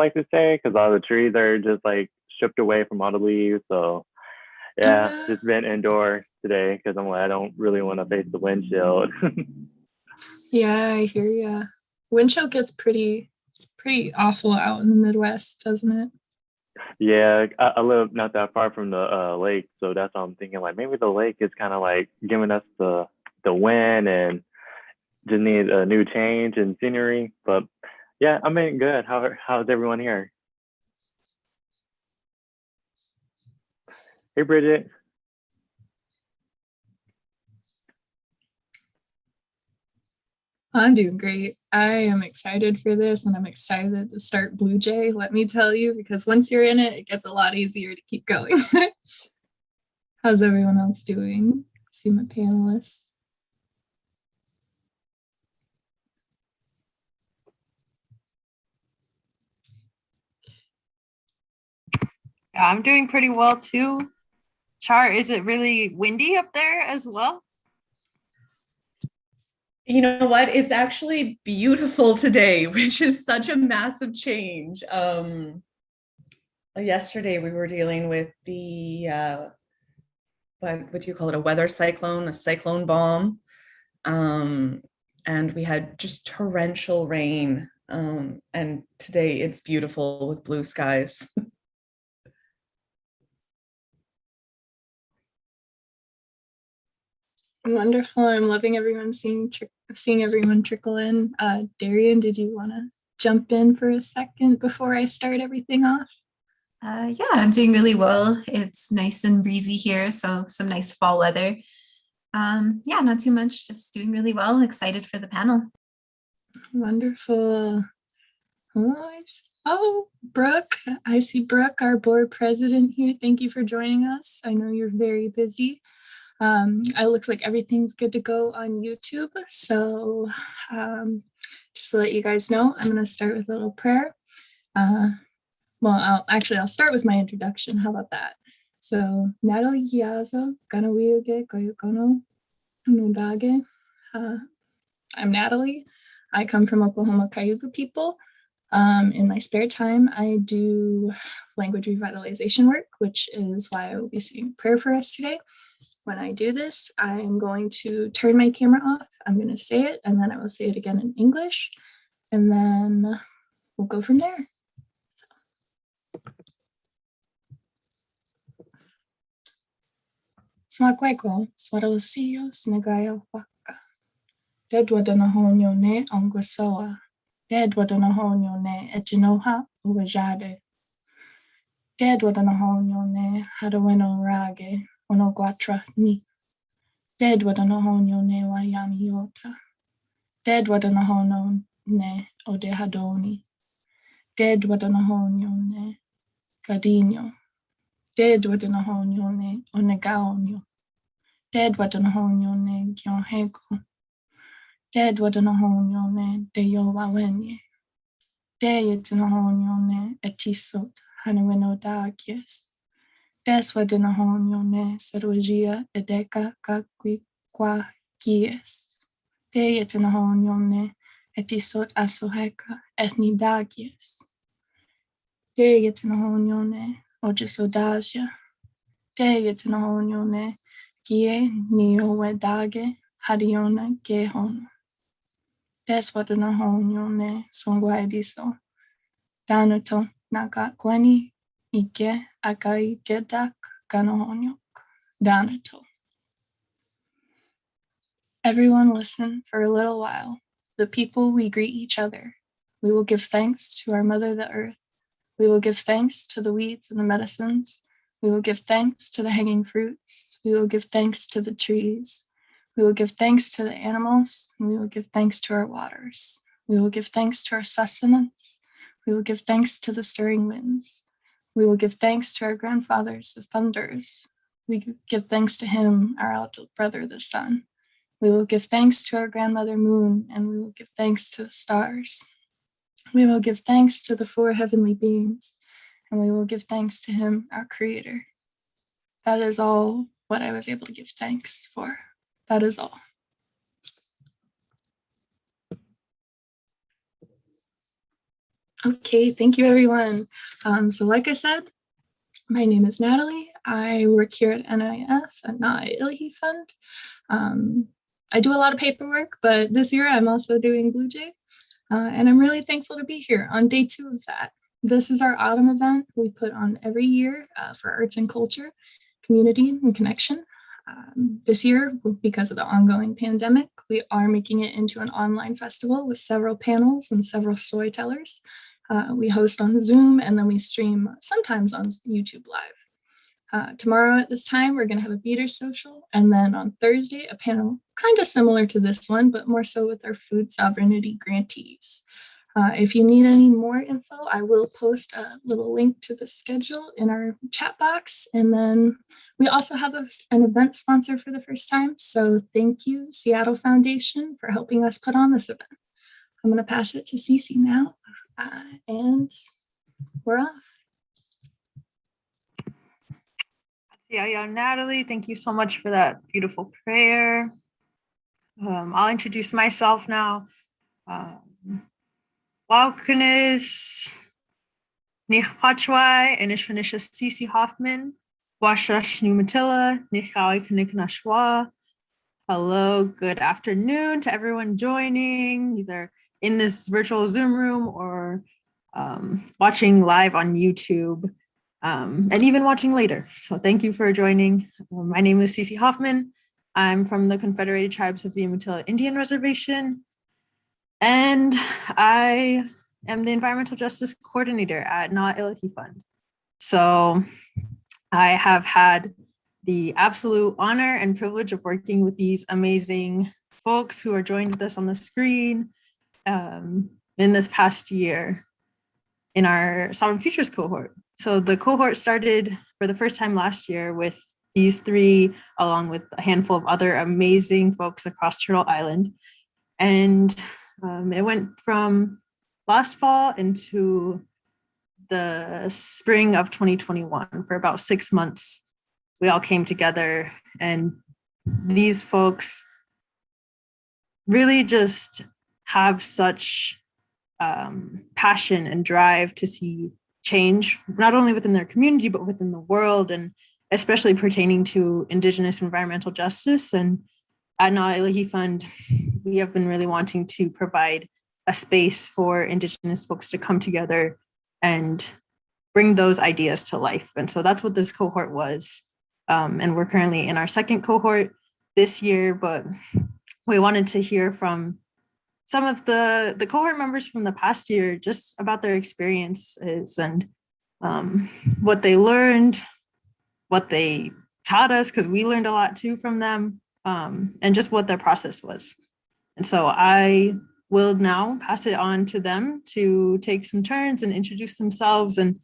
like to say, because all the trees are just like stripped away from all the leaves. So yeah, Uh, just been indoors today because I'm like I don't really want to face the windshield. yeah, I hear ya. Wind chill gets pretty awful out in the Midwest, doesn't it? Yeah, I live not that far from the lake, so that's what I'm thinking. Like maybe the lake is kind of like giving us the wind and just need a new change in scenery. But yeah, I mean, good. How's everyone here? Hey, Bridget. I'm doing great. I am excited for this and I'm excited to start Blue Jay, let me tell you, because once you're in it, it gets a lot easier to keep going. How's everyone else doing? See my panelists. Yeah, I'm doing pretty well too. Char, is it really windy up there as well? You know what? It's actually beautiful today, which is such a massive change. Yesterday we were dealing with the what do you call it? A weather cyclone, a cyclone bomb, and we had just torrential rain. And today it's beautiful with blue skies. Wonderful. I'm loving everyone seeing everyone trickle in. Darian, did you want to jump in for a second before I start everything off? Yeah, I'm doing really well. It's nice and breezy here, so some nice fall weather. Yeah, not too much, just doing really well. Excited for the panel. Wonderful. Oh, Brooke. I see Brooke, our board president here. Thank you for joining us. I know you're very busy. It looks like everything's good to go on YouTube. So just to let you guys know, I'm going to start with a little prayer. I'll start with my introduction. How about that? So, Natalie Giazo, Ganawiuge Koyukono Nundage. I'm Natalie. I come from Oklahoma Cayuga people. In my spare time, I do language revitalization work, which is why I will be saying a prayer for us today. When I do this, I'm going to turn my camera off. I'm going to say it, and then I will say it again in English, and then we'll go from there. Smakweko, Swadosio, Snagaya Waka. Dedwadanahonyo ne Ongwasoa. Dedwadanahonyo ne Etinoha Uwajade. Dedwadanahonyo ne Hadaweno Rage, Onogwatra ni. Dedwadanahonyo ne Wayami Yota. Dedwadanahono ne Odehadoni. Dedwadanahonyo ne Gadinho. Dedwadanahonyo ne Onegaonyo. Dedwadanahonyo ne Gyoheko. Dedwadanahonyo ne Deyowawenye. Deyatanahonyo ne Etisot Hanaweno Dagies. Deswadanahonyo ne Serwagia Edeka Kakwi Kwa Gies. Deyatanahonyo ne Etisot Asoheka Ethni Dagies. Deyatanahonyo ne Ojisodasia. Deyatanahonyo ne Gie Niowedage Hadiona Gehon. Deswadanahonyo ne Songwaidiso. Danuto Nagakweni Ike Akai Gedak Ganohonyok. Danuto. Everyone listen for a little while. The people we greet each other. We will give thanks to our mother the earth. We will give thanks to the weeds and the medicines. We will give thanks to the hanging fruits. We will give thanks to the trees. We will give thanks to the animals. We will give thanks to our waters. We will give thanks to our sustenance. We will give thanks to the stirring winds. We will give thanks to our grandfathers, the thunders. We give thanks to him, our elder brother, the sun. We will give thanks to our grandmother moon, and we will give thanks to the stars. We will give thanks to the four heavenly beings, and we will give thanks to him, our creator. That is all what I was able to give thanks for. That is all. Okay, thank you, everyone. So like I said, my name is Natalie. I work here at NIF at Na Ilhi Fund. I do a lot of paperwork, but this year I'm also doing Blue Jay. And I'm really thankful to be here on day 2 of that. This is our autumn event we put on every year for arts and culture, community, and connection. This year, because of the ongoing pandemic, we are making it into an online festival with several panels and several storytellers. We host on Zoom and then we stream sometimes on YouTube Live. Tomorrow at this time, we're going to have a beater social. And then on Thursday, a panel kind of similar to this one, but more so with our food sovereignty grantees. If you need any more info, I will post a little link to the schedule in our chat box. And then we also have an event sponsor for the first time. So thank you, Seattle Foundation, for helping us put on this event. I'm going to pass it to Cece now. And we're off. Yeah, Natalie, thank you so much for that beautiful prayer. I'll introduce myself now. Walkenis Nichpachwai and Ishwanisha Cece Hoffman, Washash Numatilla, Nichawi Kaniknashwa. Hello, good afternoon to everyone joining, either in this virtual Zoom room or watching live on YouTube, and even watching later. So thank you for joining. My name is Cece Hoffman. I'm from the Confederated Tribes of the Umatilla Indian Reservation, and I am the Environmental Justice Coordinator at Na Ilhi Fund. So I have had the absolute honor and privilege of working with these amazing folks who are joined with us on the screen in this past year in our Sovereign Futures Cohort. So the cohort started for the first time last year with these 3, along with a handful of other amazing folks across Turtle Island. And it went from last fall into the spring of 2021 for about 6 months. We all came together, and these folks really just have such passion and drive to see change, not only within their community, but within the world, and especially pertaining to Indigenous environmental justice. And at Na Ilhi Fund, we have been really wanting to provide a space for Indigenous folks to come together and bring those ideas to life. And so that's what this cohort was. And we're currently in our 2nd cohort this year, but we wanted to hear from some of the cohort members from the past year just about their experiences and what they learned, what they taught us, because we learned a lot too from them, and just what their process was. And so I will now pass it on to them to take some turns and introduce themselves, and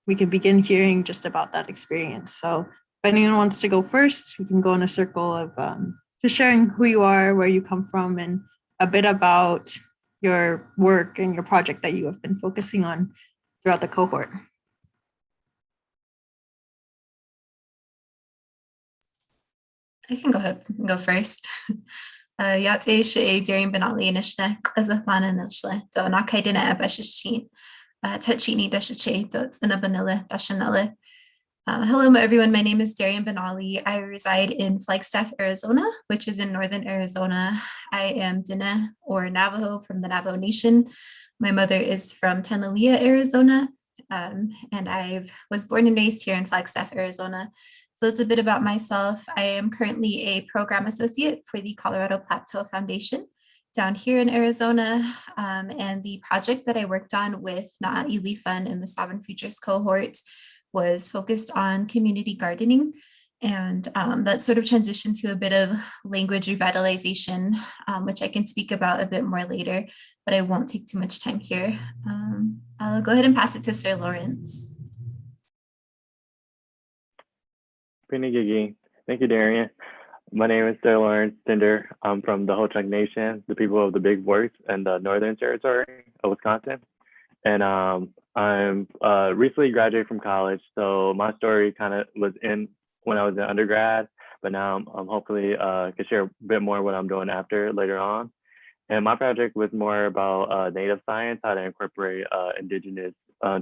we can begin hearing just about that experience. So if anyone wants to go first, we can go in a circle of just sharing who you are, where you come from, and a bit about your work and your project that you have been focusing on throughout the cohort. I can go ahead and go first. Yate she Darian Benali Nishne, Klazafana Nishle, Dona Kaidina Abashichin, Tachini Dashache, Dots in a Vanilla Dashanella. Hello, everyone. My name is Darian Benali. I reside in Flagstaff, Arizona, which is in northern Arizona. I am Dina or Navajo from the Navajo Nation. My mother is from Tenalea, Arizona, and I was born and raised here in Flagstaff, Arizona. So it's a bit about myself. I am currently a program associate for the Colorado Plateau Foundation down here in Arizona. And the project that I worked on with Na Ilhi Fund and the Sovereign Futures Cohort was focused on community gardening. And that sort of transitioned to a bit of language revitalization, which I can speak about a bit more later, but I won't take too much time here. I'll go ahead and pass it to Sir Lawrence. Pinigigi. Thank you, Darian. My name is Sir Lawrence Tinder. I'm from the Ho-Chunk Nation, the people of the Big Works and the Northern Territory of Wisconsin. And I'm recently graduated from college, so my story kind of was in when I was in undergrad, but now I'm hopefully can share a bit more what I'm doing after later on. And my project was more about native science, how to incorporate indigenous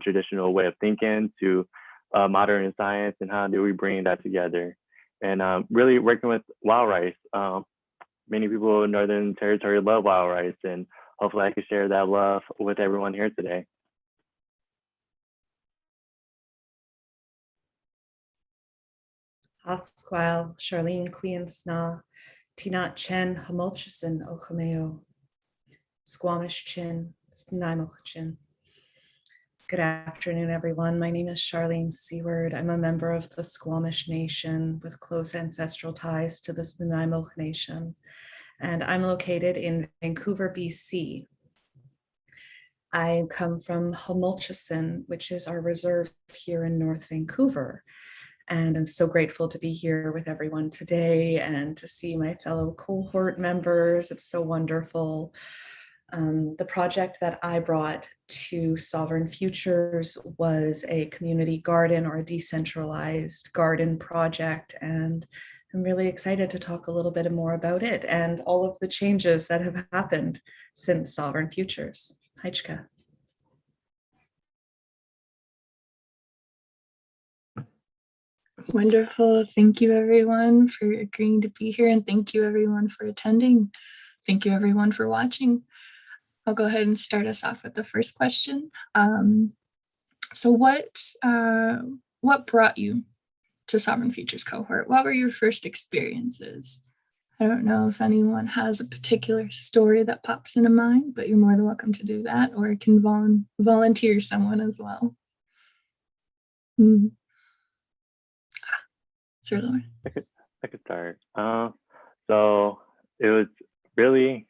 traditional way of thinking to modern science, and how do we bring that together. And really working with wild rice. Many people in Northern Territory love wild rice, and hopefully I can share that love with everyone here today. Hasquile, Charlene Queen Sna, Tinat Chen, Hamulchison, Ochameo, Squamish Chin, Snaimoch Chin. Good afternoon, everyone. My name is Charlene Seward. I'm a member of the Squamish Nation with close ancestral ties to the Nanaimo Nation, and I'm located in Vancouver, BC. I come from Hamulchison, which is our reserve here in North Vancouver, and I'm so grateful to be here with everyone today and to see my fellow cohort members. It's so wonderful. The project that I brought to Sovereign Futures was a community garden or a decentralized garden project, and I'm really excited to talk a little bit more about it and all of the changes that have happened since Sovereign Futures. Heichka. Wonderful. Thank you, everyone, for agreeing to be here, and thank you, everyone, for attending. Thank you, everyone, for watching. I'll go ahead and start us off with the first question. So what brought you to Sovereign Futures Cohort? What were your first experiences? I don't know if anyone has a particular story that pops into mind, but you're more than welcome to do that, or can volunteer someone as well. Sir Lauren. I could start. So it was really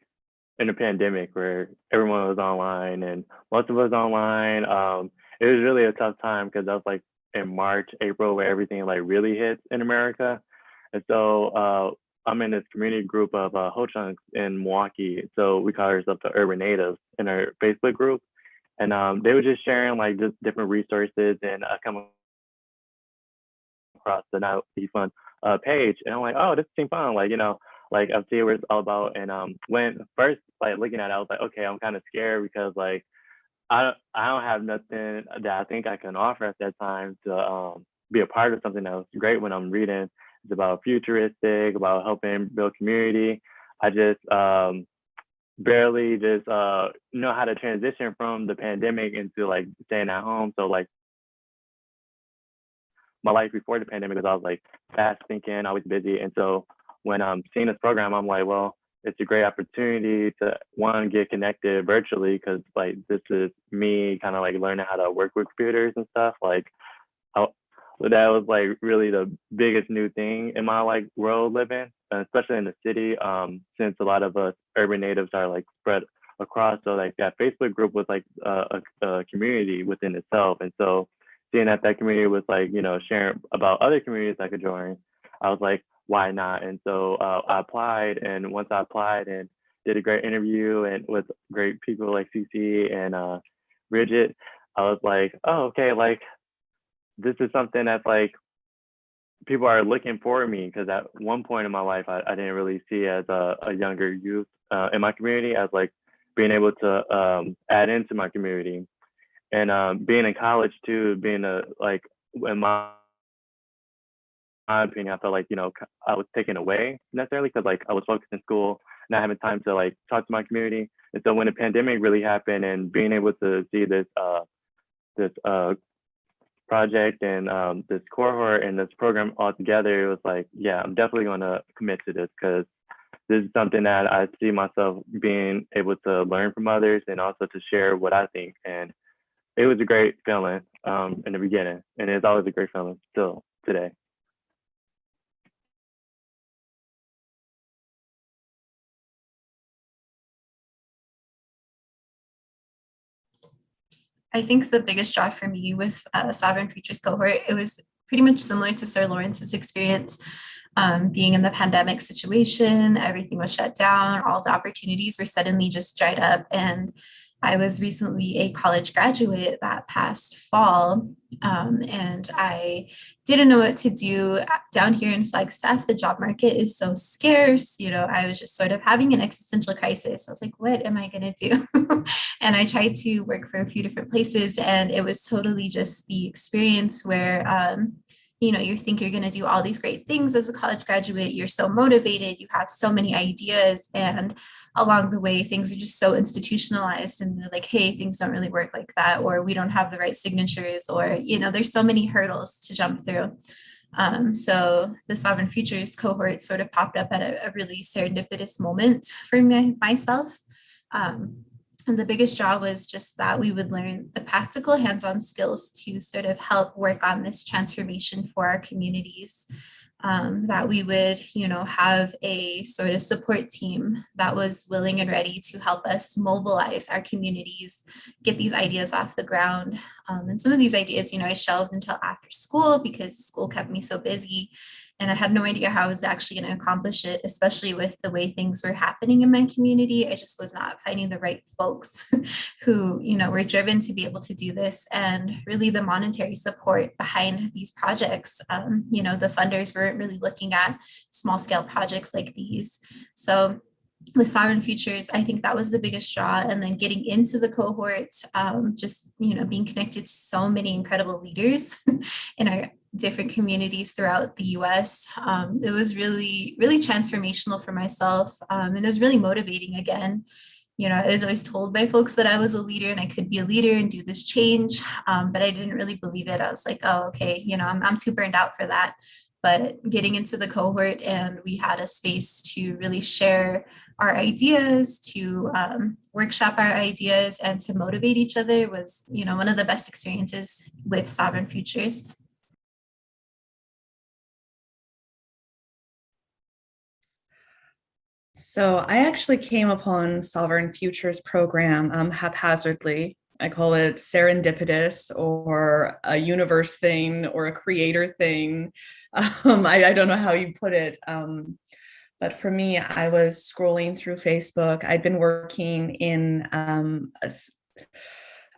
in a pandemic where everyone was online and most of us online. It was really a tough time because that was like in March, April, where everything like really hit in America. And so I'm in this community group of Ho-Chunks in Milwaukee. So we call ourselves the Urban Natives in our Facebook group. And they were just sharing like just different resources, and I come across the Now Be Fun page, and I'm like, oh, this seems fun. Like, you know, like I'll see what it's all about. And when first like looking at it, I was like, okay, I'm kind of scared because like I don't have nothing that I think I can offer at that time to be a part of something that was great. When I'm reading, it's about futuristic, about helping build community. I just barely just know how to transition from the pandemic into like staying at home. So like my life before the pandemic was I was like fast thinking, always busy. And so when I'm seeing this program, I'm like, well, it's a great opportunity to one, get connected virtually, because like this is me kind of like learning how to work with computers and stuff. Like that was like really the biggest new thing in my like world living, especially in the city, since a lot of us urban natives are like spread across. So like that Facebook group was like a community within itself. And so seeing that community was like, you know, sharing about other communities I could join, I was like, why not? And so I applied, and once I applied and did a great interview and with great people like CC and Bridget, I was like, oh, okay, like this is something that's like people are looking for me, because at one point in my life, I didn't really see as a younger youth in my community as like being able to add into my community. And being in college too, being like in my opinion, I felt like, you know, I was taken away necessarily because like I was focused in school, not having time to like talk to my community. And so when the pandemic really happened and being able to see this project and this cohort and this program all together, it was like, yeah, I'm definitely going to commit to this, because this is something that I see myself being able to learn from others and also to share what I think. And it was a great feeling in the beginning, and it's always a great feeling still today. I think the biggest draw for me with Sovereign Futures Cohort, it was pretty much similar to Sir Lawrence's experience. Being in the pandemic situation, everything was shut down, all the opportunities were suddenly just dried up. And I was recently a college graduate that past fall, and I didn't know what to do. Down here in Flagstaff, the job market is so scarce. I was just sort of having an existential crisis. I was like, what am I going to do? And I tried to work for a few different places, and it was totally just the experience where, you think you're going to do all these great things as a college graduate. You're so motivated. You have so many ideas. And along the way, things are just so institutionalized, and they're like, hey, things don't really work like that, or we don't have the right signatures, or, there's so many hurdles to jump through. So the Sovereign Futures cohort sort of popped up at a really serendipitous moment for myself. And the biggest draw was just that we would learn the practical hands-on skills to sort of help work on this transformation for our communities. That we would, have a sort of support team that was willing and ready to help us mobilize our communities, get these ideas off the ground. And some of these ideas, I shelved until after school because school kept me so busy. And I had no idea how I was actually going to accomplish it, especially with the way things were happening in my community. I just was not finding the right folks who, were driven to be able to do this, and really the monetary support behind these projects. The funders weren't really looking at small scale projects like these. So with Sovereign Futures, I think that was the biggest draw. And then getting into the cohort, just, being connected to so many incredible leaders in our different communities throughout the US. It was really, really transformational for myself. And it was really motivating again. I was always told by folks that I was a leader and I could be a leader and do this change, but I didn't really believe it. I was like, oh, okay, I'm too burned out for that. But getting into the cohort, and we had a space to really share our ideas, to workshop our ideas, and to motivate each other was, one of the best experiences with Sovereign Futures. So I actually came upon Sovereign Futures program haphazardly. I call it serendipitous, or a universe thing, or a creator thing. I don't know how you put it. But for me, I was scrolling through Facebook. I'd been working in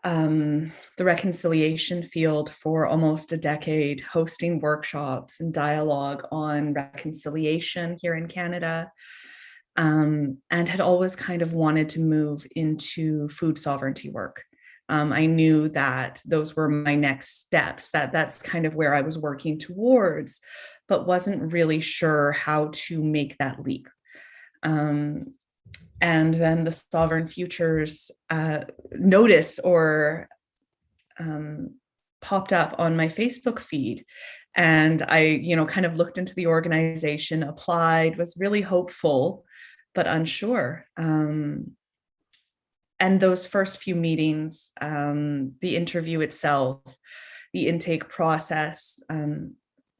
the reconciliation field for almost a decade, hosting workshops and dialogue on reconciliation here in Canada. And had always kind of wanted to move into food sovereignty work. I knew that those were my next steps, that's kind of where I was working towards, but wasn't really sure how to make that leap. And then the Sovereign Futures notice or popped up on my Facebook feed. And I, kind of looked into the organization, applied, was really hopeful, but unsure. And those first few meetings, the interview itself, the intake process,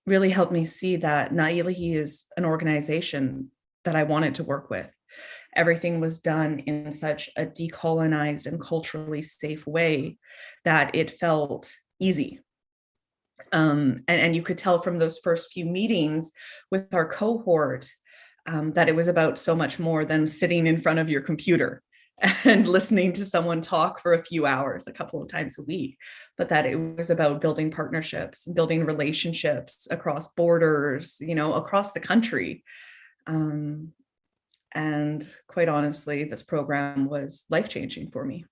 really helped me see that Na'ilahi is an organization that I wanted to work with. Everything was done in such a decolonized and culturally safe way that it felt easy. And you could tell from those first few meetings with our cohort that it was about so much more than sitting in front of your computer and listening to someone talk for a few hours a couple of times a week, but that it was about building partnerships, building relationships across borders, across the country. And quite honestly, this program was life-changing for me.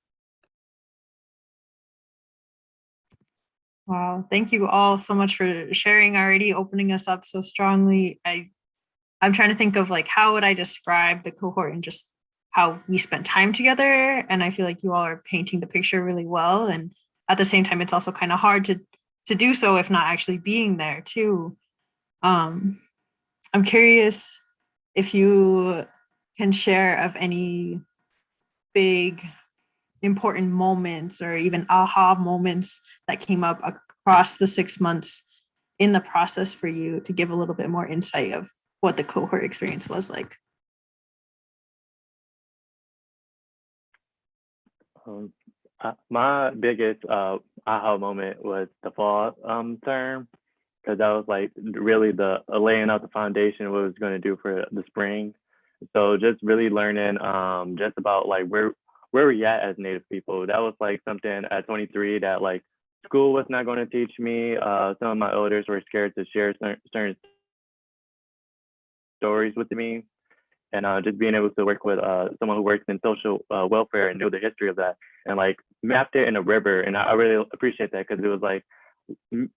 Wow, thank you all so much for sharing already, opening us up so strongly. I'm trying to think of how would I describe the cohort and just how we spent time together. And I feel like you all are painting the picture really well. And at the same time, it's also kind of hard to do so if not actually being there too. I'm curious if you can share of any big important moments or even aha moments that came up across the 6 months in the process for you, to give a little bit more insight of what the cohort experience was like. My biggest aha moment was the fall term, because that was really the laying out the foundation of what it was going to do for the spring. So just really learning just about where where we at as Native people. That was like something at 23 that like school was not going to teach me. Some of my elders were scared to share certain stories with me. And just being able to work with someone who works in social welfare and knew the history of that and like mapped it in a river. And I really appreciate that because it was like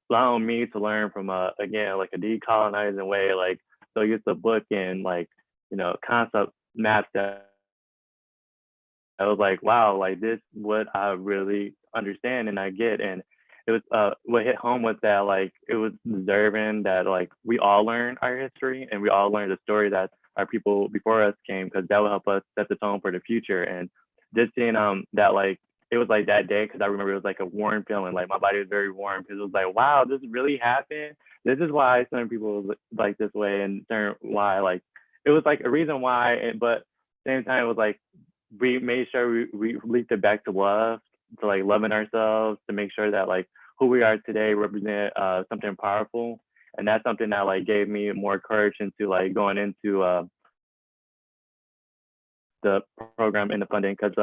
allowing me to learn from again like a decolonizing way, like so use the book and like concept maps that I was like, wow, like this what I really understand and I get. And it was what hit home was that like it was deserving that like we all learn our history and we all learn the story that our people before us came, because that will help us set the tone for the future. And just seeing that like it was like that day, because I remember it was like a warm feeling, like my body was very warm because it was like, wow, this really happened. This is why certain people like this way and certain why like it was like a reason why, but same time it was like we made sure we linked it back to love, to like loving ourselves, to make sure that like who we are today represent something powerful. And that's something that like gave me more courage into like going into the program and the funding because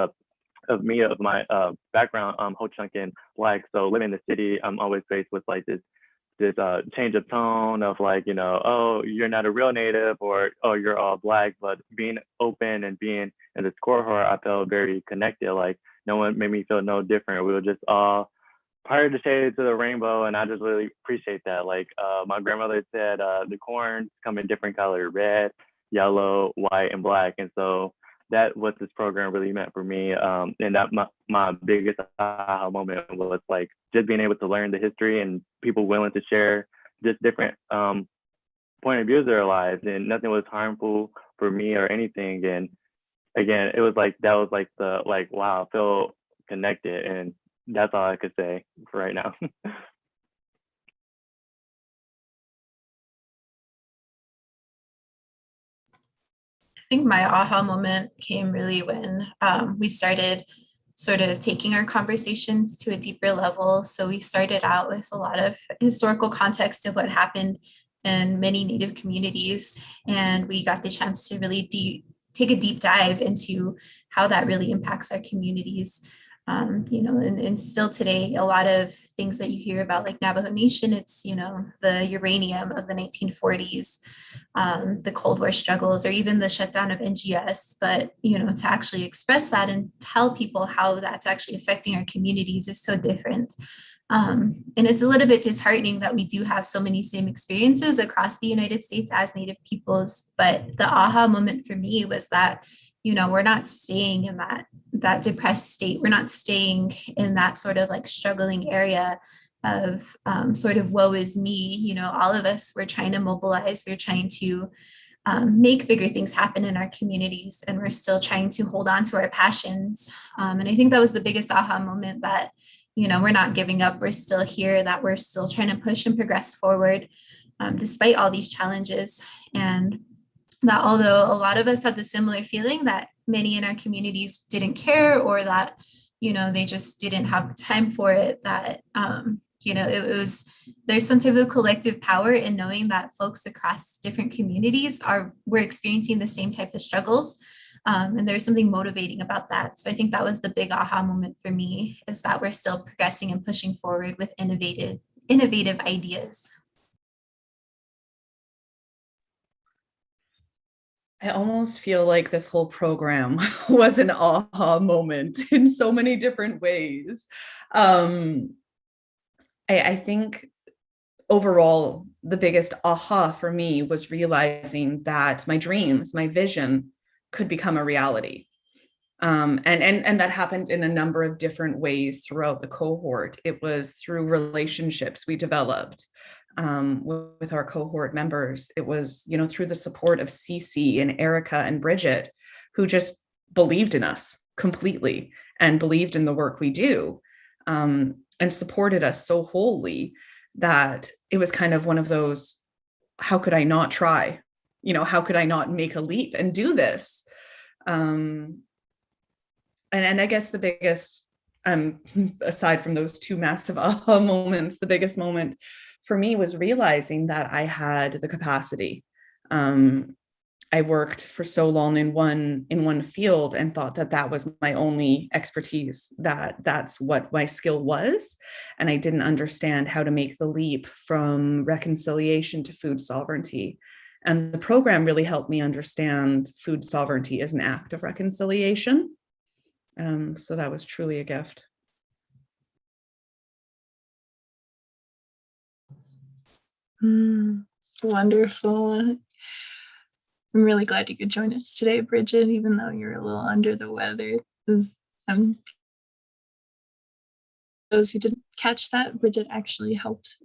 of me, of my background, Ho Chunk and Black. So living in the city, I'm always faced with like this change of tone of like, oh, you're not a real Native, or oh, you're all Black. But being open and being in this cohort, I felt very connected. Like no one made me feel no different. We were just all part of the shade to the rainbow, and I just really appreciate that. Like my grandmother said, the corns come in different colors: red, yellow, white, and black. And so that what this program really meant for me. And that my biggest aha moment was like just being able to learn the history and people willing to share just different point of views of their lives, and nothing was harmful for me or anything. And again, it was like that was like the like wow, I feel connected, and that's all I could say for right now. I think my aha moment came really when we started sort of taking our conversations to a deeper level. So we started out with a lot of historical context of what happened in many Native communities, and we got the chance to really take a deep dive into how that really impacts our communities. And still today, a lot of things that you hear about like Navajo Nation, it's, the uranium of the 1940s, the Cold War struggles, or even the shutdown of NGS. But, to actually express that and tell people how that's actually affecting our communities is so different. And it's a little bit disheartening that we do have so many same experiences across the United States as Native peoples. But the aha moment for me was that, we're not staying in that depressed state. We're not staying in that sort of like struggling area of sort of woe is me. All of us, we're trying to mobilize. We're trying to make bigger things happen in our communities, and we're still trying to hold on to our passions. And I think that was the biggest aha moment, that we're not giving up. We're still here, that we're still trying to push and progress forward despite all these challenges. And that although a lot of us had the similar feeling that many in our communities didn't care, or that, they just didn't have time for it, that, there's some type of collective power in knowing that folks across different communities we're experiencing the same type of struggles. And there's something motivating about that. So I think that was the big aha moment for me, is that we're still progressing and pushing forward with innovative ideas. I almost feel like this whole program was an aha moment in so many different ways. I think overall, the biggest aha for me was realizing that my dreams, my vision could become a reality. And that happened in a number of different ways throughout the cohort. It was through relationships we developed with our cohort members. It was, through the support of Cece and Erica and Bridget, who just believed in us completely and believed in the work we do, and supported us so wholly that it was kind of one of those, how could I not try? How could I not make a leap and do this? And I guess the biggest, aside from those two massive aha moments, the biggest moment for me was realizing that I had the capacity. I worked for so long in one field and thought that that was my only expertise, that that's what my skill was. And I didn't understand how to make the leap from reconciliation to food sovereignty. And the program really helped me understand food sovereignty as an act of reconciliation. So that was truly a gift. Wonderful. I'm really glad you could join us today, Bridget, even though you're a little under the weather. Those who didn't catch that, Bridget actually helped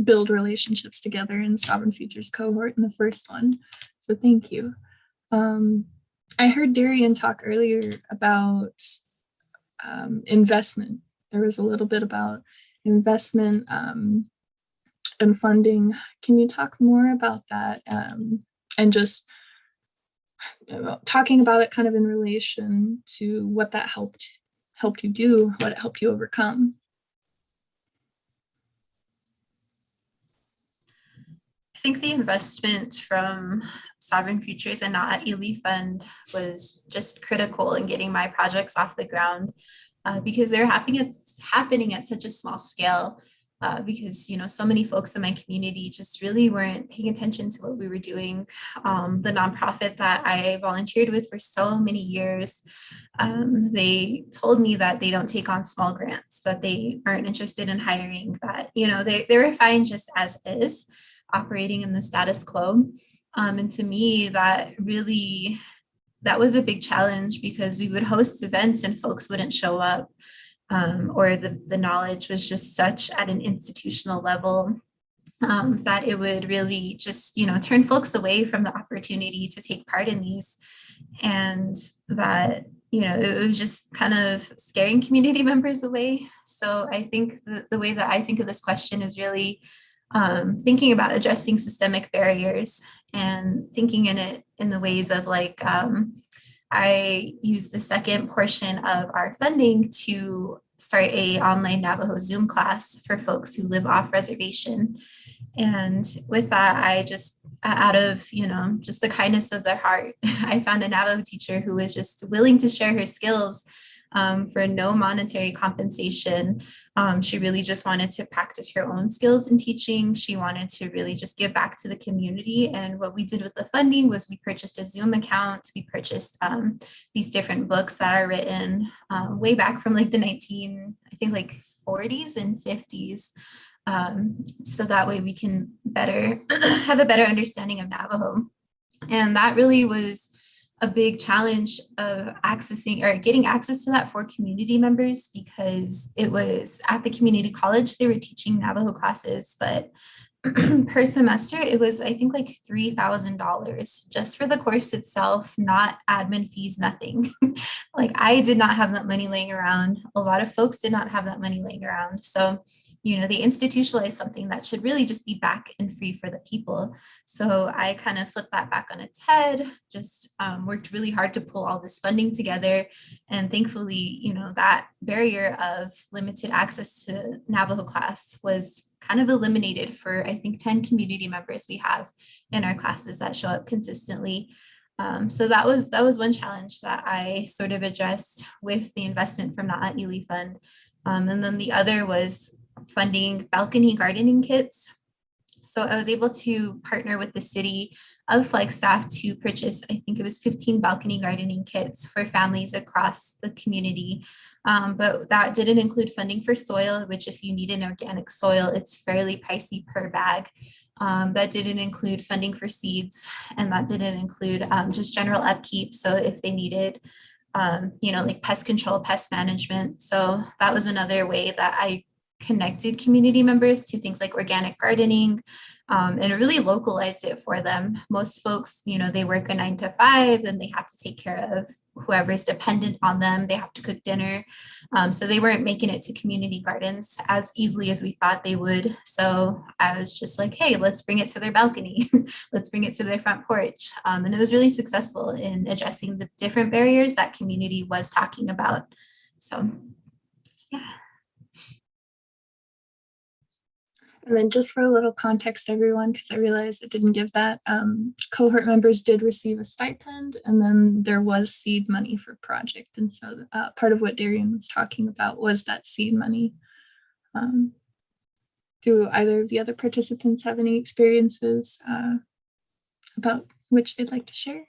build relationships together in Sovereign Futures Cohort in the first one. So thank you. I heard Darian talk earlier about investment. There was a little bit about investment and funding. Can you talk more about that, and just talking about it kind of in relation to what that helped you do, what it helped you overcome? I think the investment from Sovereign Futures and Not Ely Fund was just critical in getting my projects off the ground, because they're happening at such a small scale. Because so many folks in my community just really weren't paying attention to what we were doing. The nonprofit that I volunteered with for so many years, they told me that they don't take on small grants, that they aren't interested in hiring, that they were fine just as is, operating in the status quo. And to me, that was a big challenge, because we would host events and folks wouldn't show up. Or the knowledge was just such at an institutional level that it would really just, turn folks away from the opportunity to take part in these. And that, it was just kind of scaring community members away. So I think the way that I think of this question is really thinking about addressing systemic barriers, and thinking in it in the ways of I use the second portion of our funding to start a online Navajo Zoom class for folks who live off reservation. And with that, I just, out of, just the kindness of their heart, I found a Navajo teacher who was just willing to share her skills for no monetary compensation. She really just wanted to practice her own skills in teaching. She wanted to really just give back to the community. And what we did with the funding was we purchased a Zoom account. We purchased these different books that are written way back from the 40s and 50s. So that way we can have a better understanding of Navajo. And that really was a big challenge of accessing or getting access to that for community members, because it was at the community college, they were teaching Navajo classes, but per semester, it was, I think, $3,000 just for the course itself, not admin fees, nothing. I did not have that money laying around. A lot of folks did not have that money laying around. So, they institutionalized something that should really just be back and free for the people. So I kind of flipped that back on its head, just worked really hard to pull all this funding together. And thankfully, that barrier of limited access to Navajo class was kind of eliminated for, I think, 10 community members we have in our classes that show up consistently. So that was one challenge that I sort of addressed with the investment from the Ely Fund. And then the other was funding balcony gardening kits. So I was able to partner with the city of Flagstaff to purchase, I think it was 15 balcony gardening kits for families across the community. But that didn't include funding for soil, which if you need an organic soil, it's fairly pricey per bag. That didn't include funding for seeds, and that didn't include just general upkeep. So if they needed, pest control, pest management. So that was another way that I connected community members to things like organic gardening, and it really localized it for them. Most folks, they work a 9 to 5, and they have to take care of whoever's dependent on them. They have to cook dinner. So they weren't making it to community gardens as easily as we thought they would. So I was just like, hey, let's bring it to their balcony. Let's bring it to their front porch. And it was really successful in addressing the different barriers that community was talking about. So, yeah. And then just for a little context, everyone, because I realized I didn't give that, cohort members did receive a stipend, and then there was seed money for project. And so part of what Darian was talking about was that seed money. Do either of the other participants have any experiences about which they'd like to share?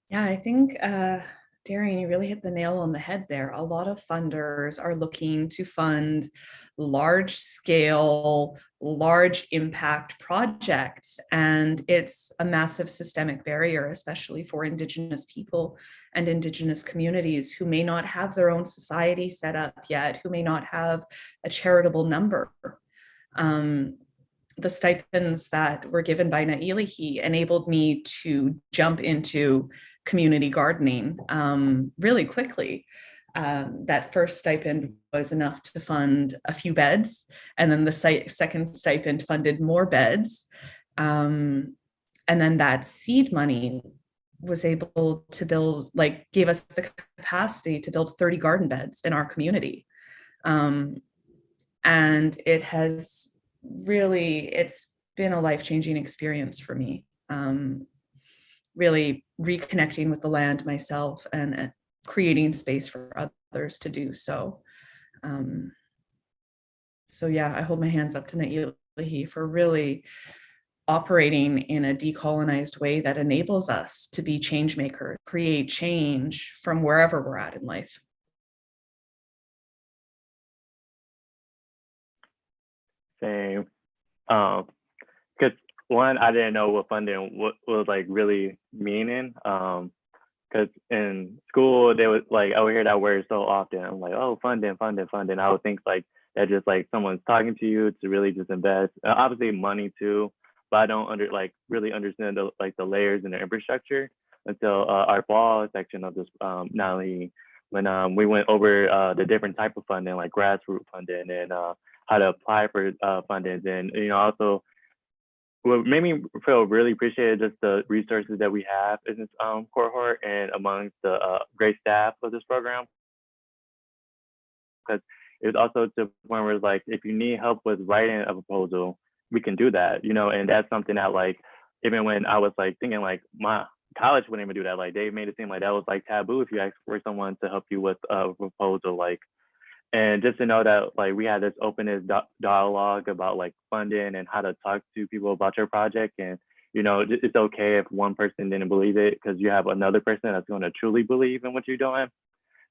Yeah, I think, Darian, you really hit the nail on the head there. A lot of funders are looking to fund large scale, large impact projects. And it's a massive systemic barrier, especially for Indigenous people and Indigenous communities who may not have their own society set up yet, who may not have a charitable number. The stipends that were given by Nailihi enabled me to jump into community gardening really quickly. That first stipend was enough to fund a few beds, and then the second stipend funded more beds. And then that seed money was able to build, gave us the capacity to build 30 garden beds in our community. And it has really, it's been a life-changing experience for me. Really reconnecting with the land myself and creating space for others to do so. So yeah, I hold my hands up to Nailihi for really operating in a decolonized way that enables us to be change makers, create change from wherever we're at in life. Same. Because one, I didn't know what funding was like really meaning. Because in school they was like, I would hear that word so often. I'm like, oh, funding. I would think like that just like someone's talking to you to really just invest. Obviously money too, but I don't really understand the layers and the infrastructure until our fall section of this Nali, when we went over the different type of funding, like grassroots funding and how to apply for funding, and also what made me feel really appreciated just the resources that we have in this cohort and amongst the great staff of this program. Because it was also to the point where it's like, if you need help with writing a proposal, we can do that, and that's something that like, even when I was like thinking like my college wouldn't even do that. Like they made it seem like that was like taboo if you ask for someone to help you with a proposal, like. And just to know that like we had this openness dialogue about like funding and how to talk to people about your project, and it's okay if one person didn't believe it because you have another person that's going to truly believe in what you're doing.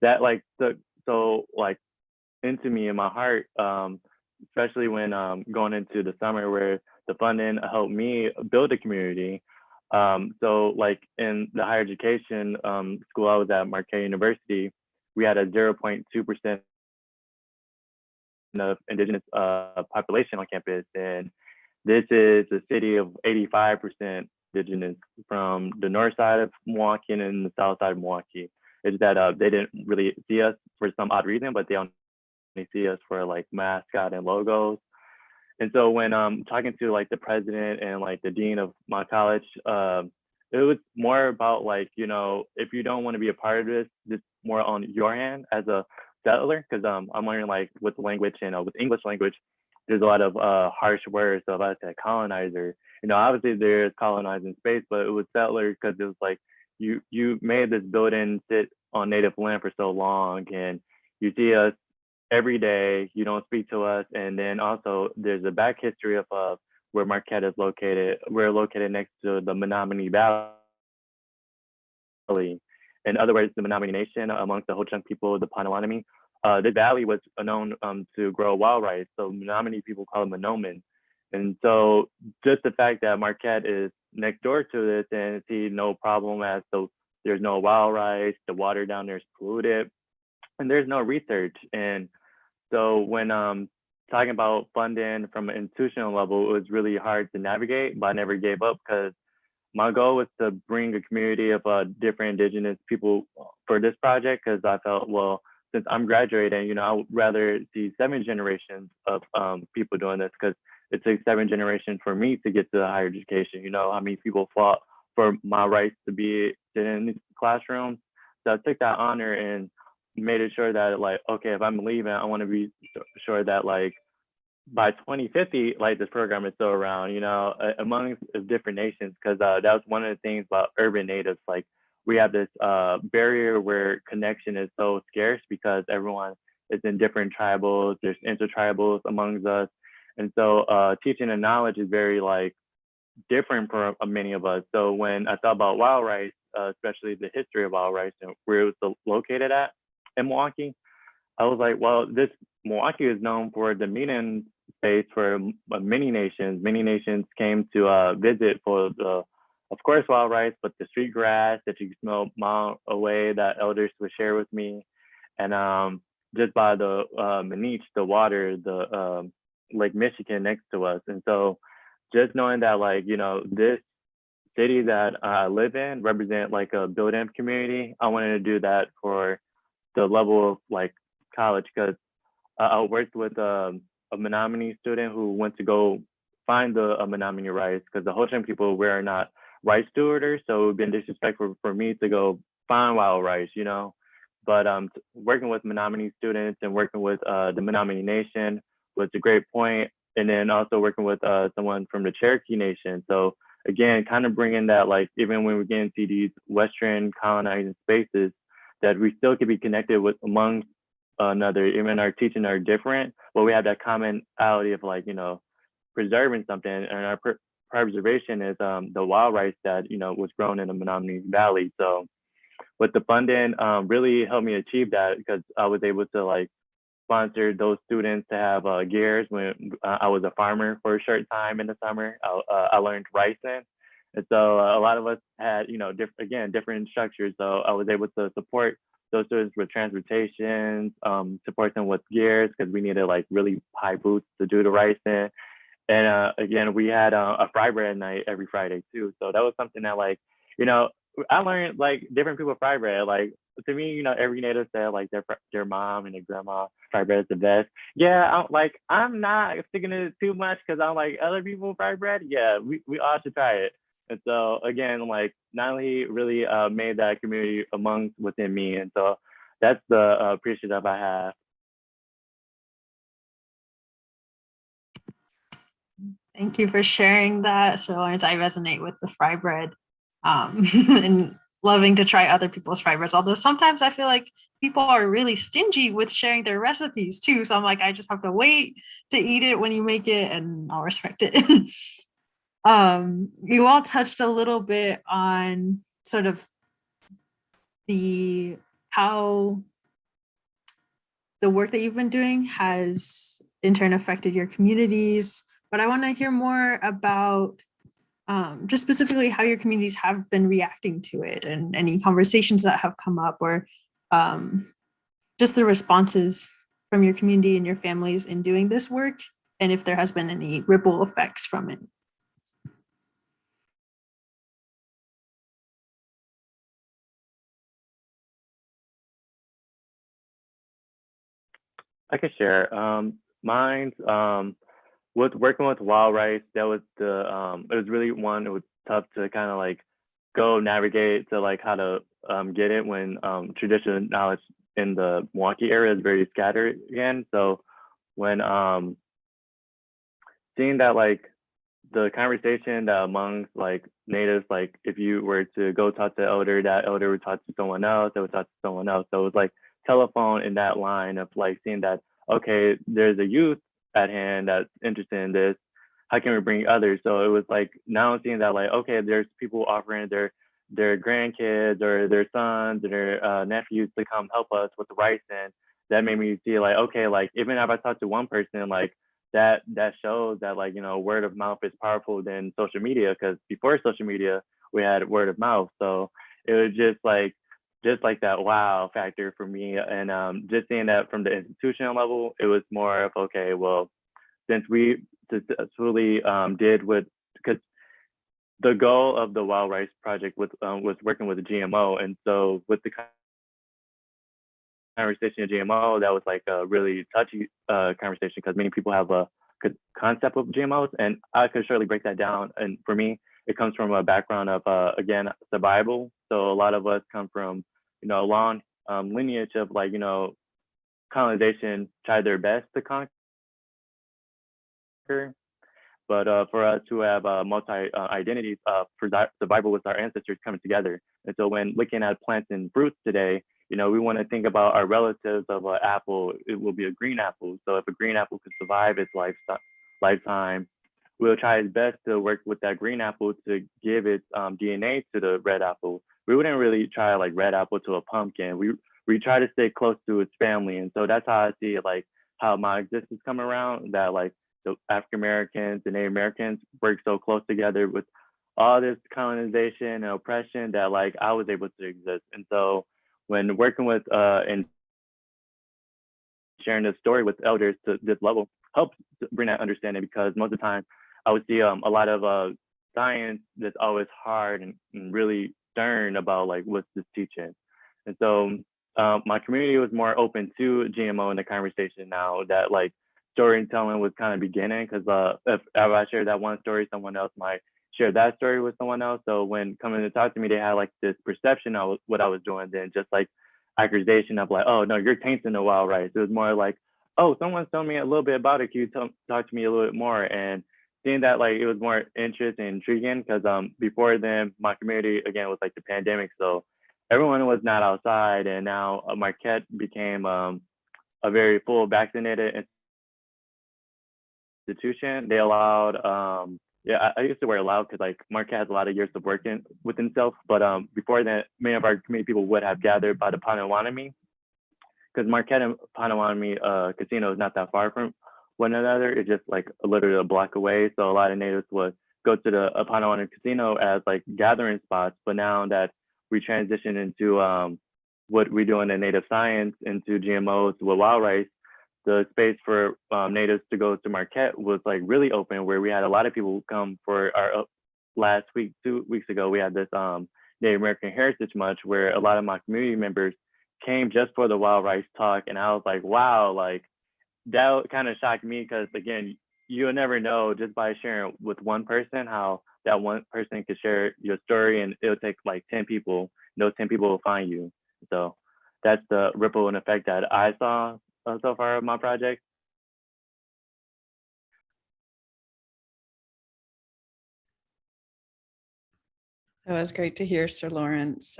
That like so like into me in my heart, especially when going into the summer where the funding helped me build a community. So like in the higher education school I was at, Marquette University, we had a 0.2% of Indigenous population on campus, and this is a city of 85% Indigenous from the north side of Milwaukee and the south side of Milwaukee. It's that they didn't really see us for some odd reason, but they only see us for like mascot and logos. And so when talking to like the president and like the dean of my college, it was more about like, if you don't want to be a part of this, just more on your hand as a settler, because I'm learning like with the language and with English language, there's a lot of harsh words. So if I said colonizer, obviously there's colonizing space, but it was settler because it was like you made this building sit on native land for so long, and you see us every day. You don't speak to us, and then also there's a back history of where Marquette is located. We're located next to the Menominee Valley. In other words, the Menominee Nation, amongst the Ho-Chunk people, the Potawatomi, the valley was known to grow wild rice. So Menominee people call it Menomin. And so just the fact that Marquette is next door to this and see no problem as so there's no wild rice, the water down there is polluted, and there's no research. And so when talking about funding from an institutional level, it was really hard to navigate, but I never gave up because my goal was to bring a community of different Indigenous people for this project, because I felt, well, since I'm graduating, I would rather see 7 generations of people doing this, because it took 7 generations for me to get to the higher education. How many people fought for my rights to be in the classroom. So I took that honor and made it sure that like, okay, if I'm leaving, I want to be sure that like by 2050, like this program is still around, among different nations, because that was one of the things about urban natives. Like we have this barrier where connection is so scarce because everyone is in different tribals. There's intertribals amongst us, and so teaching and knowledge is very like different for many of us. So when I thought about wild rice, especially the history of wild rice and where it was located at in Milwaukee, I was like, well, this Milwaukee is known for the meeting space for many nations. Many nations came to visit for the, of course, wild rice, but the street grass that you can smell mile away that elders would share with me, and just by the Manich, the water, the Lake Michigan next to us, and so just knowing that, like, this city that I live in represent like a built-in community. I wanted to do that for the level of like college, because I worked with a Menominee student who went to go find the Menominee rice, because the Ho Chunk people, we're not rice stewarders, so it would be disrespectful for me to go find wild rice, But working with Menominee students and working with the Menominee Nation was a great point. And then also working with someone from the Cherokee Nation. So again, kind of bringing that, like, even when we get into these Western colonizing spaces, that we still can be connected with among another, even our teaching are different, but we have that commonality of like, preserving something. And our preservation is the wild rice that, was grown in the Menominee Valley. So with the funding, really helped me achieve that, because I was able to like sponsor those students to have gears when I was a farmer for a short time in the summer. I learned ricing. And so a lot of us had, different structures. So I was able to support those students with transportation, support them with gears, because we needed like really high boots to do the ricing. And again, we had a fry bread night every Friday too. So that was something that, like, I learned like different people fry bread. Like, to me, every native said like their mom and their grandma fry bread is the best. Yeah, I'm not sticking to it too much, because I'm like, other people fry bread. Yeah, we all should try it. And so again, like, not only really made that community within me, and so that's the appreciative I have. Thank you for sharing that, Sir Lawrence. I resonate with the fry bread and loving to try other people's fry breads. Although sometimes I feel like people are really stingy with sharing their recipes too. So I'm like, I just have to wait to eat it when you make it, and I'll respect it. You all touched a little bit on sort of how the work that you've been doing has in turn affected your communities, but I want to hear more about just specifically how your communities have been reacting to it, and any conversations that have come up, or just the responses from your community and your families in doing this work, and if there has been any ripple effects from it. I can share. Mine's with working with wild rice. That was it was really one. It was tough to kind of like go navigate to like how to get it when traditional knowledge in the Milwaukee area is very scattered again. So when seeing that, like, the conversation that amongst like natives, like if you were to go talk to the elder, that elder would talk to someone else, that would talk to someone else. So it was like telephone in that line of like seeing that, okay, there's a youth at hand that's interested in this. How can we bring others? So it was like now seeing that, like, okay, there's people offering their grandkids or their sons or their nephews to come help us with the rice. And that made me see like, okay, like even if I talk to one person, like that shows that, like, word of mouth is powerful than social media, because before social media we had word of mouth. So it was just like that wow factor for me. And just seeing that from the institutional level, it was more of, okay, well, since we successfully did with, because the goal of the wild rice project was working with the GMO, and so with the conversation of GMO, that was like a really touchy conversation, because many people have a good concept of GMOs, and I could surely break that down. And for me, it comes from a background of again, survival. So a lot of us come from a long lineage of, like, colonization tried their best to conquer But for us who have multi identities, survival with our ancestors coming together. And so when looking at plants and fruits today, we want to think about our relatives of an apple. It will be a green apple. So if a green apple could survive its lifetime, we'll try its best to work with that green apple to give its DNA to the red apple. We wouldn't really try like red apple to a pumpkin. We try to stay close to its family. And so that's how I see it, like how my existence come around, that like the African Americans and Native Americans work so close together with all this colonization and oppression that like I was able to exist. And so when working with and sharing this story with elders to this level helps bring that understanding, because most of the time I would see a lot of science that's always hard and really stern about like what's this teaching. And so my community was more open to GMO in the conversation now that like storytelling was kind of beginning, because if I shared that one story, someone else might share that story with someone else. So when coming to talk to me, they had like this perception of what I was doing, then just like accusation of like, oh no, you're tainting the wild rice. It was more like, oh, someone's told me a little bit about it. Can you talk to me a little bit more? And seeing that like it was more interesting and intriguing, because before then my community again was like the pandemic, so everyone was not outside, and now Marquette became a very full vaccinated institution. They allowed I used to wear allowed because like Marquette has a lot of years of working with himself, but before that many of our community people would have gathered by the Potawatomi, because Marquette and Potawatomi casino is not that far from one another. It's just like literally a block away. So a lot of natives would go to the Potawatomi casino as like gathering spots. But now that we transition into what we do in the native science, into GMOs with wild rice, the space for natives to go to Marquette was like really open, where we had a lot of people come for our last week, 2 weeks ago, we had this Native American Heritage Month where a lot of my community members came just for the wild rice talk. And I was like, wow, like that kind of shocked me, because again, you'll never know just by sharing with one person how that one person could share your story, and it'll take like 10 people, and those 10 people will find you. So that's the ripple and effect that I saw so far of my project. That was great to hear, Sir Lawrence.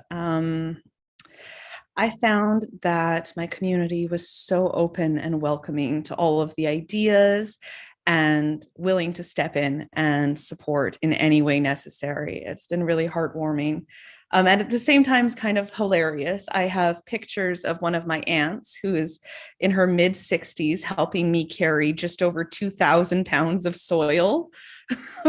I found that my community was so open and welcoming to all of the ideas and willing to step in and support in any way necessary. It's been really heartwarming. And at the same time, it's kind of hilarious. I have pictures of one of my aunts who is in her mid-60s helping me carry just over 2,000 pounds of soil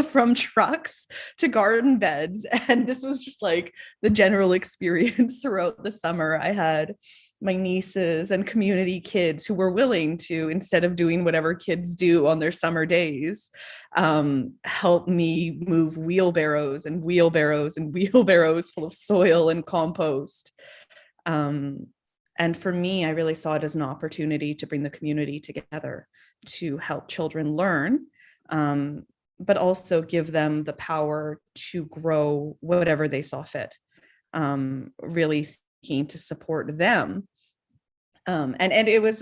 from trucks to garden beds. And this was just like the general experience throughout the summer. I had my nieces and community kids who were willing to, instead of doing whatever kids do on their summer days, help me move wheelbarrows and wheelbarrows and wheelbarrows full of soil and compost. And for me, I really saw it as an opportunity to bring the community together to help children learn, but also give them the power to grow whatever they saw fit, really seeking to support them. And it was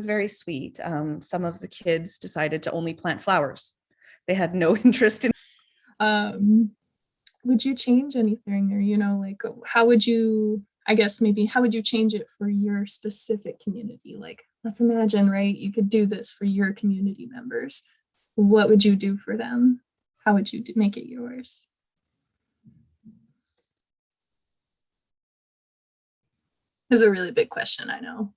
very sweet. Some of the kids decided to only plant flowers. They had no interest in. Would you change anything, or like how would you? I guess maybe how would you change it for your specific community? Like, let's imagine, right? You could do this for your community members. What would you do for them? How would you make it yours? This is a really big question, I know.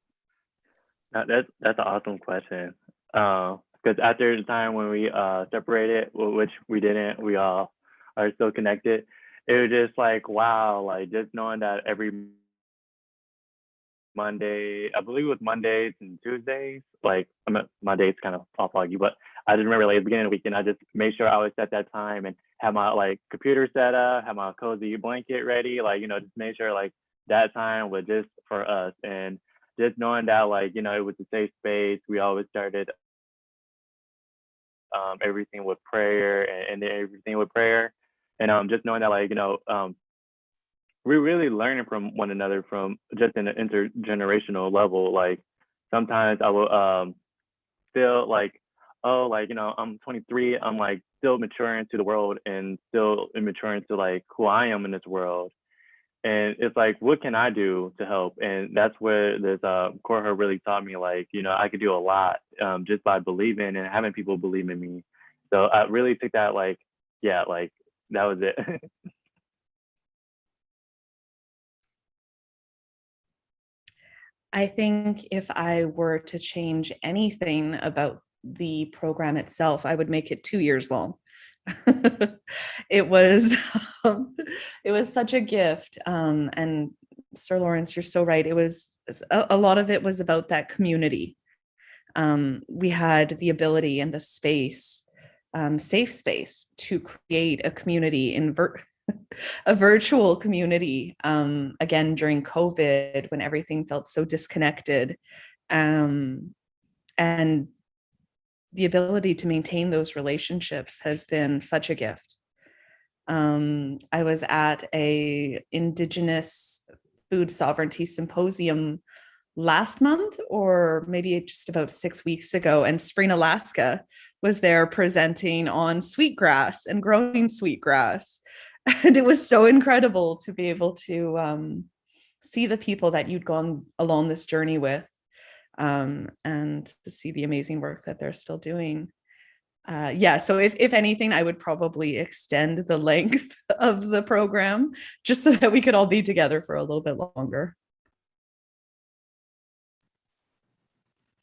That's an awesome question. Because after the time when we separated, which we didn't, we all are still connected. It was just like, wow, like just knowing that every Monday, I believe it was Mondays and Tuesdays, like my days kind of all foggy, but I just remember like at the beginning of the weekend, I just made sure I would set that time and have my like computer set up, have my cozy blanket ready, like, just make sure like that time was just for us. And just knowing that like, it was a safe space. We always started everything with prayer and everything with prayer. And just knowing that like, we're really learning from one another from just an intergenerational level. Like sometimes I will feel like oh, like, I'm 23, I'm like still maturing to the world and still maturing to like who I am in this world. And it's like, what can I do to help? And that's where this cohort really taught me, like, I could do a lot just by believing and having people believe in me. So I really took that, like, yeah, like that was it. I think if I were to change anything about the program itself, I would make it 2 years long. It was it was such a gift. And Sir Lawrence, you're so right. It was a lot of it was about that community. We had the ability and the space, safe space, to create a community in a virtual community, again during COVID when everything felt so disconnected, and the ability to maintain those relationships has been such a gift. I was at a Indigenous food sovereignty symposium last month, or maybe just about 6 weeks ago, and Spring Alaska was there presenting on sweetgrass and growing sweetgrass. And it was so incredible to be able to see the people that you'd gone along this journey with, and to see the amazing work that they're still doing. Yeah, so if anything, I would probably extend the length of the program just so that we could all be together for a little bit longer.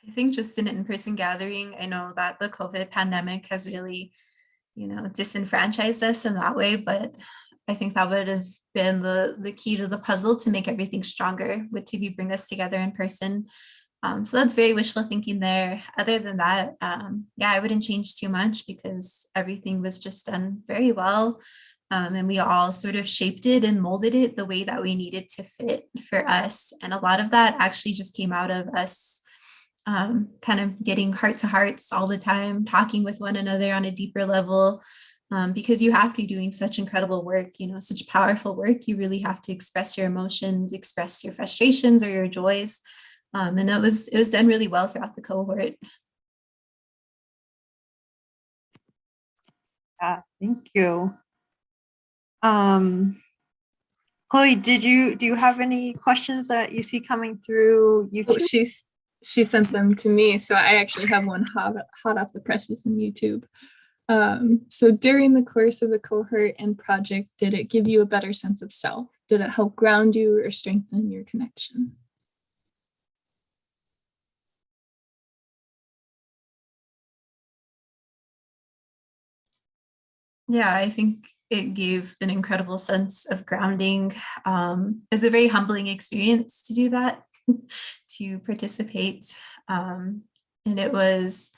I think just an in-person gathering, I know that the COVID pandemic has really, disenfranchised us in that way, but I think that would have been the key to the puzzle to make everything stronger, would to be bring us together in person. So that's very wishful thinking there. Other than that, I wouldn't change too much because everything was just done very well. And we all sort of shaped it and molded it the way that we needed to fit for us. And a lot of that actually just came out of us kind of getting heart to hearts all the time, talking with one another on a deeper level, because you have to be doing such incredible work, such powerful work. You really have to express your emotions, express your frustrations or your joys. And it was done really well throughout the cohort. Yeah, thank you. Chloe, do you have any questions that you see coming through YouTube? Oh, she sent them to me, so I actually have one hot off the presses in YouTube. So during the course of the cohort and project, did it give you a better sense of self? Did it help ground you or strengthen your connection? Yeah, I think it gave an incredible sense of grounding. It's a very humbling experience to do that, to participate. And it was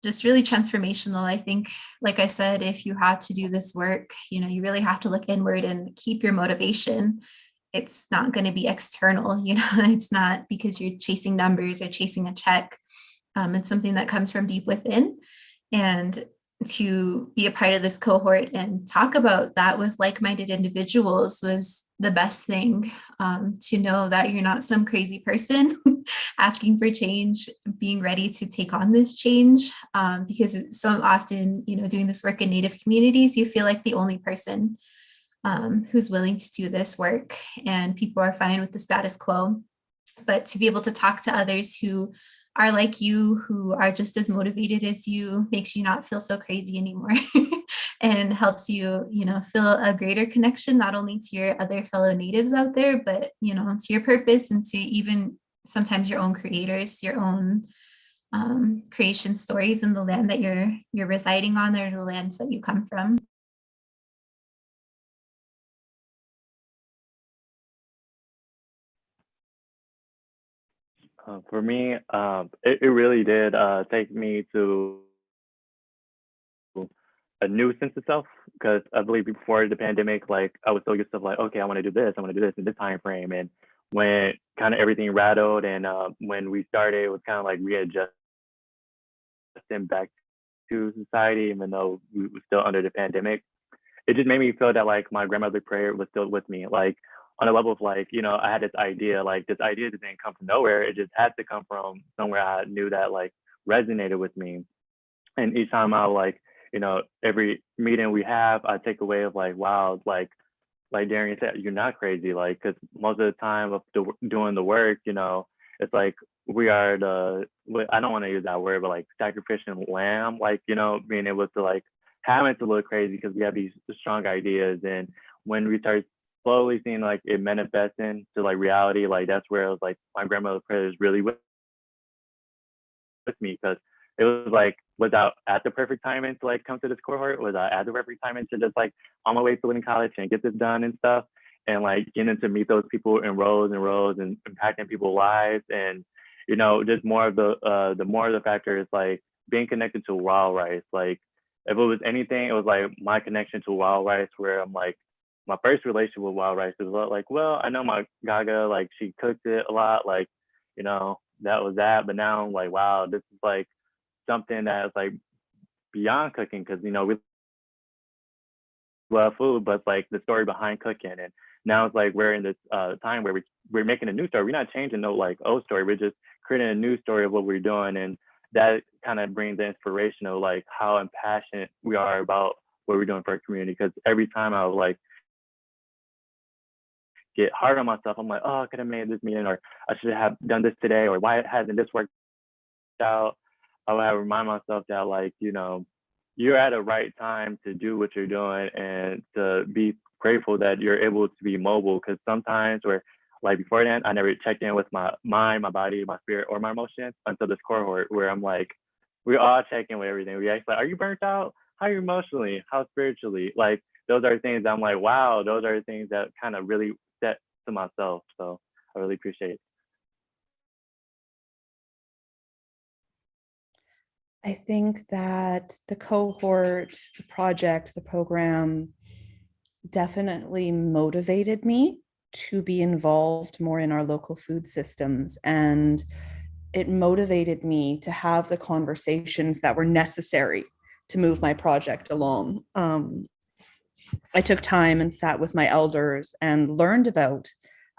just really transformational. I think, like I said, if you have to do this work, you really have to look inward and keep your motivation. It's not going to be external, it's not because you're chasing numbers or chasing a check. It's something that comes from deep within. And to be a part of this cohort and talk about that with like-minded individuals was the best thing. To know that you're not some crazy person asking for change, being ready to take on this change, because so often, doing this work in Native communities, you feel like the only person who's willing to do this work, and people are fine with the status quo. But to be able to talk to others who are like you, who are just as motivated as you, makes you not feel so crazy anymore and helps you, feel a greater connection, not only to your other fellow natives out there, but, to your purpose and to even sometimes your own creators, your own creation stories in the land that you're residing on, or the lands that you come from. For me, it really did take me to a new sense of self, because I believe before the pandemic, like I was so used to like, okay, I want to do this, I want to do this in this time frame. And when kind of everything rattled and when we started, it was kind of like readjusting back to society, even though we were still under the pandemic. It just made me feel that like my grandmother's prayer was still with me. Like on a level of like, I had this idea just didn't come from nowhere. It just had to come from somewhere I knew that like resonated with me. And each time I like, every meeting we have, I take away of like, wow, like Darian said, you're not crazy. Like, because most of the time of doing the work, it's like we are I don't want to use that word, but like sacrificial lamb, like, being able to like having to look crazy because we have these strong ideas. And when we start slowly seeing like it manifesting to like reality, like that's where it was like my grandmother's prayers really with me, because it was like, was I at the perfect timing to like come to this cohort? Was I at the perfect timing to just like on my way to winning college and get this done and stuff? And like getting to meet those people in rows and rows and impacting people's lives. And, just more of the more of the factor is like being connected to wild rice. Like if it was anything, it was like my connection to wild rice, where I'm like, my first relationship with wild rice was like, well, I know my gaga, like she cooked it a lot, like, that was that. But now I'm like, wow, this is like something that's like beyond cooking, because we love food, but it's like the story behind cooking. And now it's like we're in this time where we're making a new story. We're not changing no like old story. We're just creating a new story of what we're doing, and that kind of brings the inspiration of like how impassioned we are about what we're doing for our community. Because every time I would like get hard on myself, I'm like, oh, I could have made this meeting, or I should have done this today, or why hasn't this worked out? I would have to remind myself that like, you're at a right time to do what you're doing, and to be grateful that you're able to be mobile. Because sometimes, where like before then, I never checked in with my mind, my body, my spirit, or my emotions until this cohort, where I'm like, we all check in with everything. We actually like, are you burnt out? How are you emotionally? How spiritually? Like those are things I'm like, wow, those are the things that kind of really set to myself. So I really appreciate it. I think that the cohort, the project, the program definitely motivated me to be involved more in our local food systems. And it motivated me to have the conversations that were necessary to move my project along. I took time and sat with my elders and learned about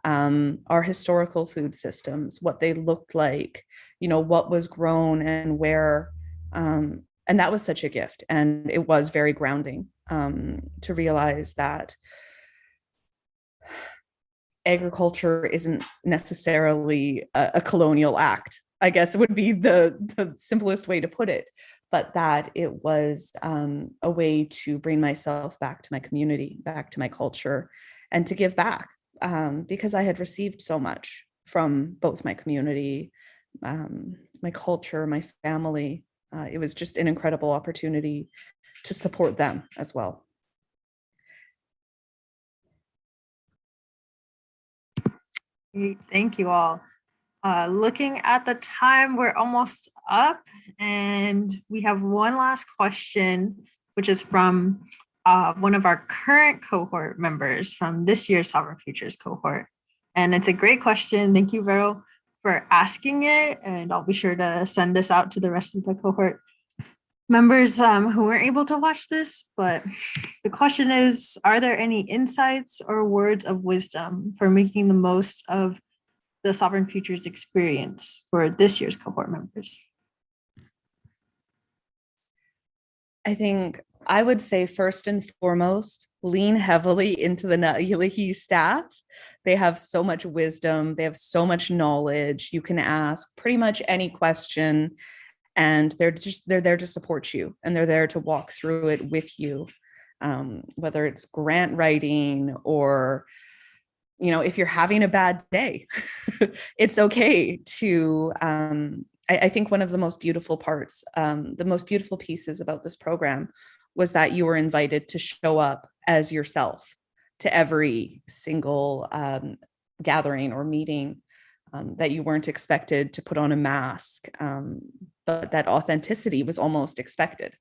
our historical food systems, what they looked like, what was grown and where. And that was such a gift. And it was very grounding to realize that agriculture isn't necessarily a colonial act, I guess would be the simplest way to put it, but that it was a way to bring myself back to my community, back to my culture, and to give back, because I had received so much from both my community, my culture, my family. It was just an incredible opportunity to support them as well. Thank you all. Looking at the time, we're almost up, and we have one last question, which is from one of our current cohort members from this year's Sovereign Futures cohort. And it's a great question. Thank you, Vero, for asking it. And I'll be sure to send this out to the rest of the cohort members who weren't able to watch this. But the question is, are there any insights or words of wisdom for making the most of the Sovereign Futures experience for this year's cohort members? I think I would say first and foremost, lean heavily into the Na'ilihi staff. They have so much wisdom. They have so much knowledge. You can ask pretty much any question, and they're there to support you, and they're there to walk through it with you. Whether it's grant writing or, if you're having a bad day, it's okay to, I think one of the most beautiful parts, the most beautiful pieces about this program was that you were invited to show up as yourself to every single gathering or meeting, that you weren't expected to put on a mask, but that authenticity was almost expected.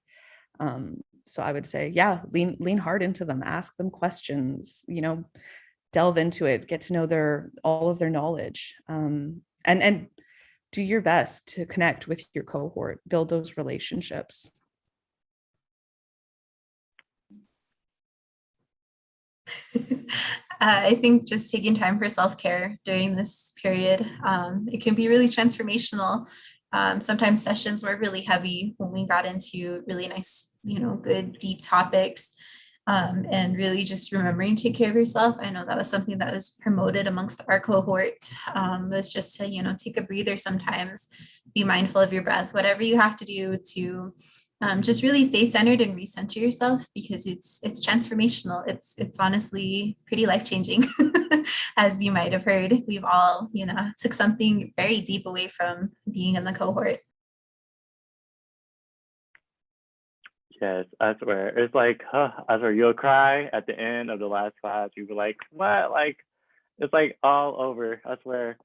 So I would say, yeah, lean hard into them, ask them questions, delve into it, get to know all of their knowledge, and do your best to connect with your cohort, build those relationships. I think just taking time for self-care during this period, it can be really transformational. Sometimes sessions were really heavy when we got into really nice, good deep topics. And really just remembering to take care of yourself. I know that was something that was promoted amongst our cohort, was just to, take a breather sometimes, be mindful of your breath, whatever you have to do to just really stay centered and recenter yourself, because it's transformational. It's honestly pretty life-changing. As you might have heard, we've all, took something very deep away from being in the cohort. Yes, I swear. It's like, I swear you'll cry at the end of the last class. You'll be like, what? Like, it's like all over, I swear.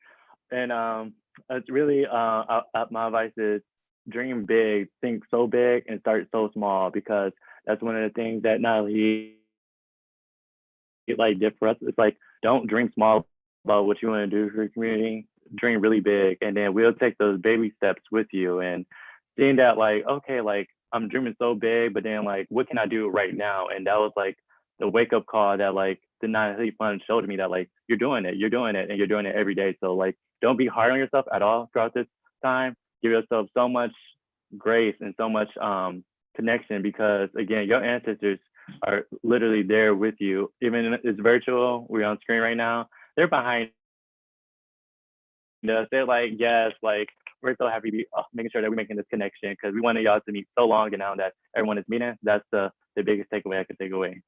And it's really, my advice is dream big, think so big, and start so small, because that's one of the things that not only like did for us. It's like, don't dream small about what you want to do for your community. Dream really big, and then we'll take those baby steps with you. And seeing that, like, okay, like I'm dreaming so big, but then like, what can I do right now? And that was like the wake up call that like the 9 Fund showed me, that like you're doing it, and you're doing it every day. So like, don't be hard on yourself at all throughout this time. Give yourself so much grace and so much connection, because again, your ancestors are literally there with you. Even if it's virtual, we're on screen right now, they're behind us. They're like, yes, like we're so happy to be making sure that we're making this connection, because we wanted y'all to meet so long, and now that everyone is meeting, that's the biggest takeaway I could take away.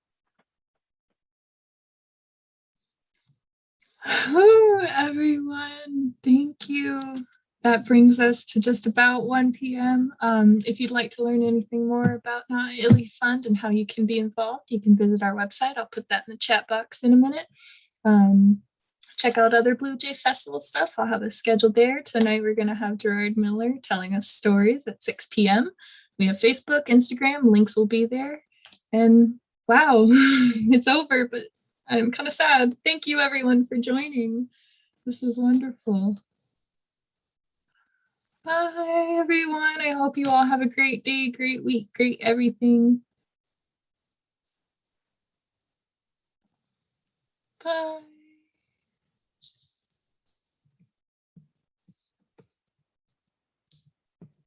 Oh, everyone, thank you. That brings us to just about 1 p.m. If you'd like to learn anything more about Illy Fund and how you can be involved, you can visit our website. I'll put that in the chat box in a minute. Check out other Blue Jay Festival stuff. I'll have a schedule there. Tonight, we're going to have Gerard Miller telling us stories at 6 p.m. We have Facebook, Instagram, links will be there. And wow, it's over, but I'm kind of sad. Thank you, everyone, for joining. This was wonderful. Bye, everyone. I hope you all have a great day, great week, great everything. Bye.